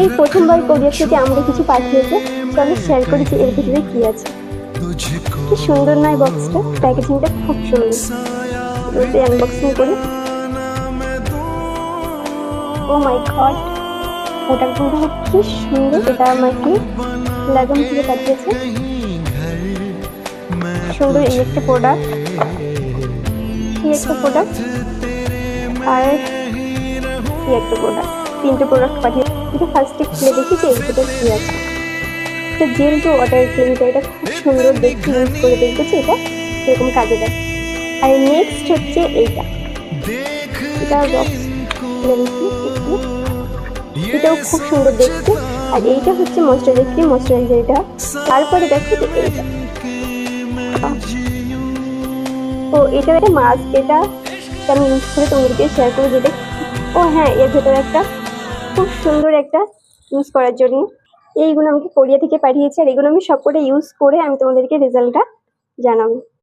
এই প্রথমবার কোরিয়া থেকে আমরা কিছু পাঠিয়েছে, তো আমি শেয়ার করেছি এর ভিতরে কি আছে। কি সুন্দর নয় বক্সটা, প্যাকেজিংটা খুব সুন্দর। এতে আনবক্সিং করি। ও মাই গড, প্রোডাক্টগুলো কি সুন্দর। এটা আমাকে লাগাম থেকে পাঠিয়েছে। সুন্দর এই একটা প্রোডাক্ট, এই একটা প্রোডাক্ট, আর এই একটা প্রোডাক্ট, তিনটে প্রোডাক্ট পাঠিয়ে। এটা ফার্স্টে খুলে দেখি যে এর ভিতরে কি আছে। এটা জেল টু ওয়াটার ক্লিনজার, এটা খুব সুন্দর দেখতে, ইউজ করে দেখবো যে এটা কিরকম কাজে দেয়। আর নেক্সট হচ্ছে এইটা, এটা বক্স খুলে দেখি একটু, এটাও খুব সুন্দর দেখতে। আর এইটা হচ্ছে ময়শ্চারাইজার ক্রিম, ময়শ্চারাইজার এটা। তারপরে দেখো যে এইটা, ও এটা একটা মাস্ক, এটা আমি ইউজ করে তোমাদেরকে শেয়ার করে যেটা। ও হ্যাঁ, এর ভেতরে একটা খুব সুন্দর একটা ইউজ করার জন্য। এইগুলো আমাকে কোরিয়া থেকে পাঠিয়েছে, আর এগুলো আমি সবকটা ইউজ করে আমি তোমাদেরকে রেজাল্টটা জানাবো।